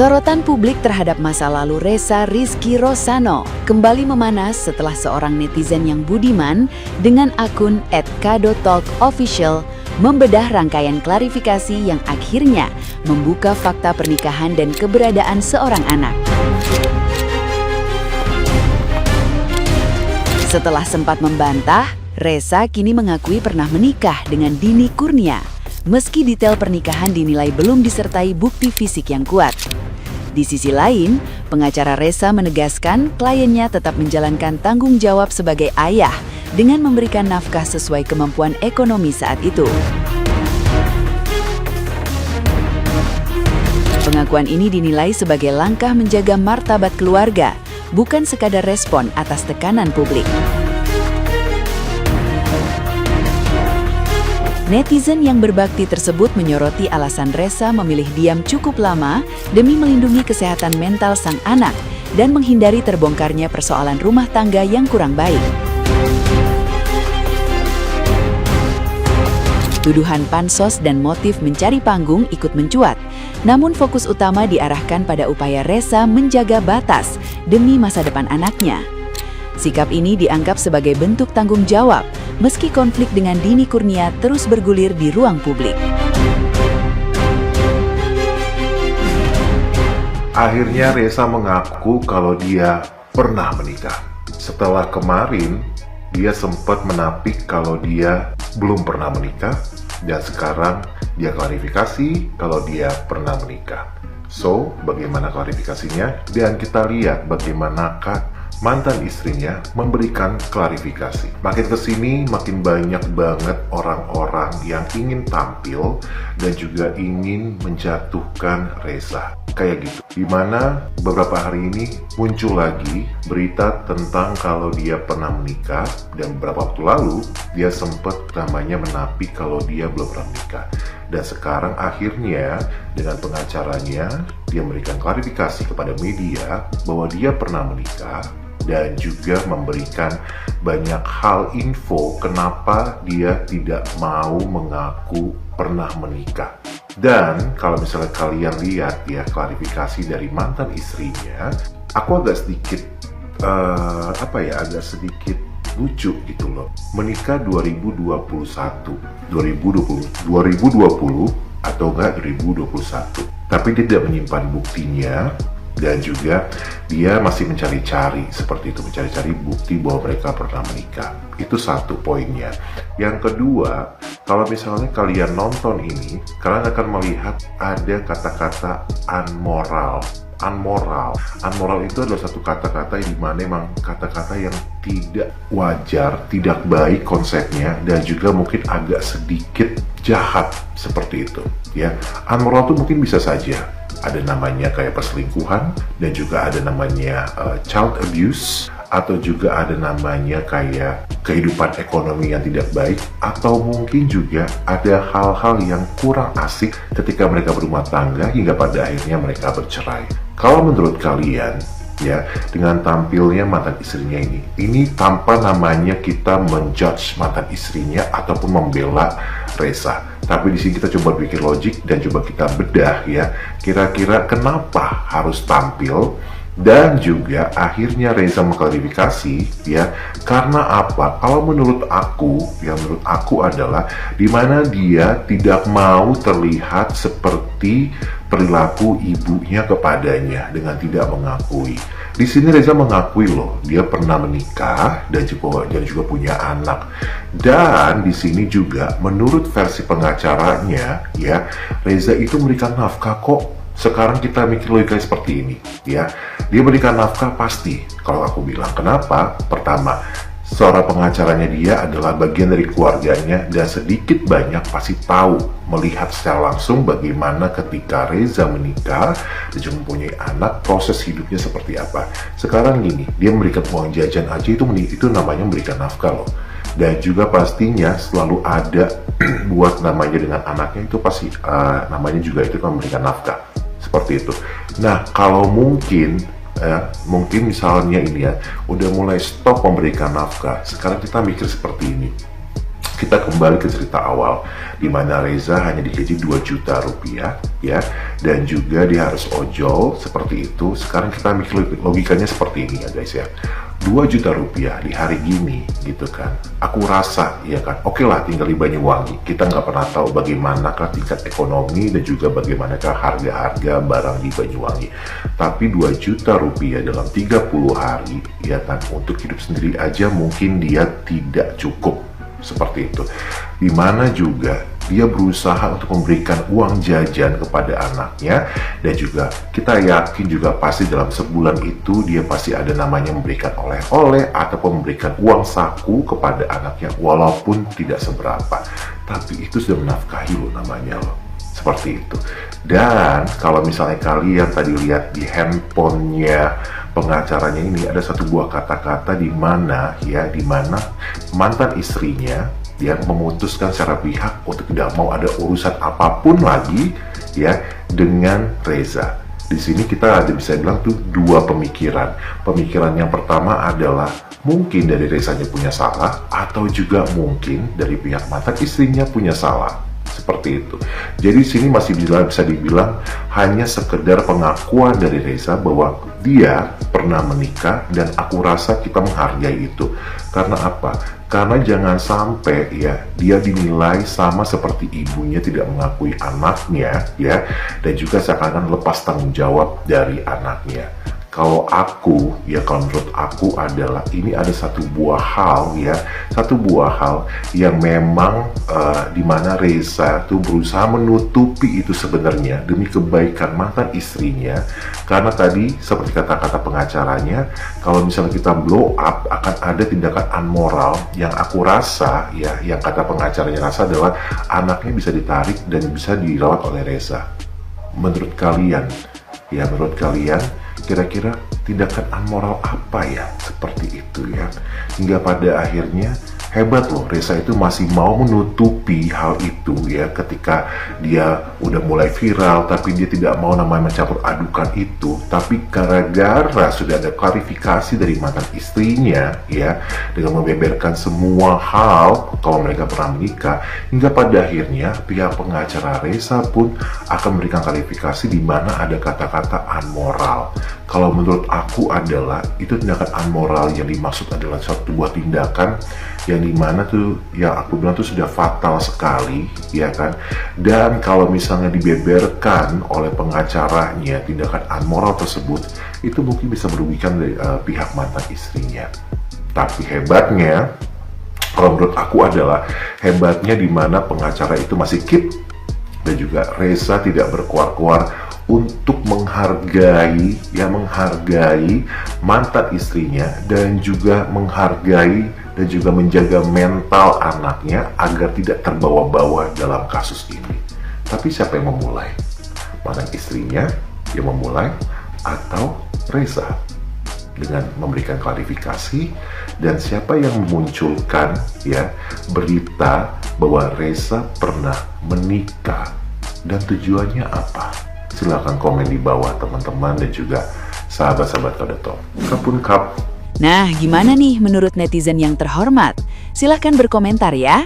Sorotan publik terhadap masa lalu Ressa Rizky Rosano kembali memanas setelah seorang netizen yang budiman dengan akun @kado_talk_official membedah rangkaian klarifikasi yang akhirnya membuka fakta pernikahan dan keberadaan seorang anak. Setelah sempat membantah, Ressa kini mengakui pernah menikah dengan Dini Kurnia, meski detail pernikahan dinilai belum disertai bukti fisik yang kuat. Di sisi lain, pengacara Ressa menegaskan kliennya tetap menjalankan tanggung jawab sebagai ayah dengan memberikan nafkah sesuai kemampuan ekonomi saat itu. Pengakuan ini dinilai sebagai langkah menjaga martabat keluarga, bukan sekadar respon atas tekanan publik. Netizen yang berbakti tersebut menyoroti alasan Ressa memilih diam cukup lama demi melindungi kesehatan mental sang anak dan menghindari terbongkarnya persoalan rumah tangga yang kurang baik. Tuduhan pansos dan motif mencari panggung ikut mencuat, namun fokus utama diarahkan pada upaya Ressa menjaga batas demi masa depan anaknya. Sikap ini dianggap sebagai bentuk tanggung jawab, meski konflik dengan Dini Kurnia terus bergulir di ruang publik. Akhirnya Ressa mengaku kalau dia pernah menikah. Setelah kemarin, dia sempat menapik kalau dia belum pernah menikah, dan sekarang dia klarifikasi kalau dia pernah menikah. So, bagaimana klarifikasinya? Dan kita lihat bagaimanakah mantan istrinya memberikan klarifikasi. Makin kesini makin banyak banget orang-orang yang ingin tampil dan juga ingin menjatuhkan Ressa. Kayak gitu. Dimana beberapa hari ini muncul lagi berita tentang kalau dia pernah menikah, dan beberapa waktu lalu dia sempat namanya menapik kalau dia belum pernah menikah. Dan sekarang akhirnya dengan pengacaranya dia memberikan klarifikasi kepada media bahwa dia pernah menikah, dan juga memberikan banyak hal info kenapa dia tidak mau mengaku pernah menikah. Dan kalau misalnya kalian lihat ya klarifikasi dari mantan istrinya, aku agak sedikit agak sedikit lucu gitu loh. Menikah 2020 atau enggak 2021. Tapi dia tidak menyimpan buktinya. Dan juga dia masih mencari-cari seperti itu, mencari-cari bukti bahwa mereka pernah menikah. Itu satu poinnya. Yang kedua, kalau misalnya kalian nonton ini, kalian akan melihat ada kata-kata unmoral. Unmoral itu adalah satu kata-kata yang dimana memang kata-kata yang tidak wajar, tidak baik konsepnya, dan juga mungkin agak sedikit jahat seperti itu. Ya, unmoral itu mungkin bisa saja ada namanya kayak perselingkuhan, dan juga ada namanya child abuse, atau juga ada namanya kayak kehidupan ekonomi yang tidak baik, atau mungkin juga ada hal-hal yang kurang asik ketika mereka berumah tangga hingga pada akhirnya mereka bercerai. Kalau menurut kalian, ya, dengan tampilnya mantan istrinya ini tanpa namanya kita menjudge mantan istrinya ataupun membela Ressa. Tapi di sini kita coba pikir logik dan coba kita bedah ya, kira-kira kenapa harus tampil, dan juga akhirnya Ressa mengklarifikasi ya, karena apa? Kalau menurut aku adalah dimana dia tidak mau terlihat seperti perilaku ibunya kepadanya dengan tidak mengakui. Di sini Ressa mengakui loh, dia pernah menikah dan juga punya anak. Dan di sini juga menurut versi pengacaranya ya, Ressa itu memberikan nafkah kok. Sekarang kita mikir logikanya seperti ini ya. Dia berikan nafkah pasti kalau aku bilang. Kenapa? Pertama, seorang pengacaranya dia adalah bagian dari keluarganya dan sedikit banyak pasti tahu, melihat secara langsung bagaimana ketika Ressa menikah dan juga mempunyai anak, proses hidupnya seperti apa. Sekarang gini, dia memberikan uang jajan aja itu namanya memberikan nafkah loh. Dan juga pastinya selalu ada buat namanya dengan anaknya, itu pasti namanya juga itu memberikan nafkah. Seperti itu. Nah, kalau mungkin misalnya ini ya, udah mulai stop memberikan nafkah. Sekarang kita mikir seperti ini. Kita kembali ke cerita awal, di mana Reza hanya digaji 2 juta rupiah, ya, dan juga dia harus ojol seperti itu. Sekarang kita mikir logikanya seperti ini ya guys ya, 2 juta rupiah di hari gini gitu kan, aku rasa ya kan, oke lah tinggal di Banyuwangi, kita nggak pernah tahu bagaimanakah tingkat ekonomi dan juga bagaimanakah harga-harga barang di Banyuwangi. Tapi 2 juta rupiah dalam 30 hari ya kan, untuk hidup sendiri aja mungkin dia tidak cukup. Seperti itu, dimana juga dia berusaha untuk memberikan uang jajan kepada anaknya, dan juga kita yakin juga pasti dalam sebulan itu dia pasti ada namanya memberikan oleh-oleh ataupun memberikan uang saku kepada anaknya walaupun tidak seberapa, tapi itu sudah menafkahi loh namanya loh. Seperti itu. Dan kalau misalnya kalian tadi lihat di handphonenya pengacaranya ini, ada satu buah kata-kata di mana mantan istrinya yang memutuskan secara pihak untuk tidak mau ada urusan apapun lagi ya dengan Reza. Di sini kita ada bisa bilang tuh dua pemikiran. Pemikiran yang pertama adalah mungkin dari Rezanya punya salah, atau juga mungkin dari pihak mantan istrinya punya salah. Seperti itu. Jadi sini masih bisa dibilang hanya sekedar pengakuan dari Reza bahwa dia pernah menikah, dan aku rasa kita menghargai itu. Karena apa? Karena jangan sampai ya dia dinilai sama seperti ibunya tidak mengakui anaknya ya, dan juga seakan-akan lepas tanggung jawab dari anaknya. Kalau menurut aku adalah ini ada satu buah hal yang memang dimana Reza tuh berusaha menutupi itu sebenarnya demi kebaikan mantan istrinya. Karena tadi seperti kata-kata pengacaranya, kalau misalnya kita blow up akan ada tindakan amoral yang aku rasa ya, yang kata pengacaranya rasa adalah anaknya bisa ditarik dan bisa dirawat oleh Reza. Menurut kalian kira-kira tindakan amoral apa ya seperti itu ya, hingga pada akhirnya hebat loh, Reza itu masih mau menutupi hal itu ya, ketika dia udah mulai viral tapi dia tidak mau namanya mencampur adukan itu. Tapi gara-gara sudah ada klarifikasi dari mantan istrinya ya, dengan membeberkan semua hal kalau mereka pernah menikah, hingga pada akhirnya pihak pengacara Reza pun akan memberikan klarifikasi di mana ada kata-kata amoral. Kalau menurut aku adalah itu tindakan amoral yang dimaksud adalah suatu buah tindakan yang dimana tuh ya aku bilang tuh sudah fatal sekali ya kan. Dan kalau misalnya dibeberkan oleh pengacaranya tindakan amoral tersebut, itu mungkin bisa merugikan dari pihak mantan istrinya. Tapi hebatnya, kalau menurut aku adalah hebatnya dimana pengacara itu masih keep, dan juga Reza tidak berkuar-kuar untuk menghargai mantan istrinya, dan juga menghargai dan juga menjaga mental anaknya agar tidak terbawa-bawa dalam kasus ini. Tapi siapa yang memulai? Mantan istrinya yang memulai atau Reza dengan memberikan klarifikasi? Dan siapa yang memunculkan ya berita bahwa Reza pernah menikah, dan tujuannya apa? Silahkan komen di bawah teman-teman dan juga sahabat-sahabat Kodetok. Kapun kap. Nah, gimana nih menurut netizen yang terhormat? Silahkan berkomentar ya.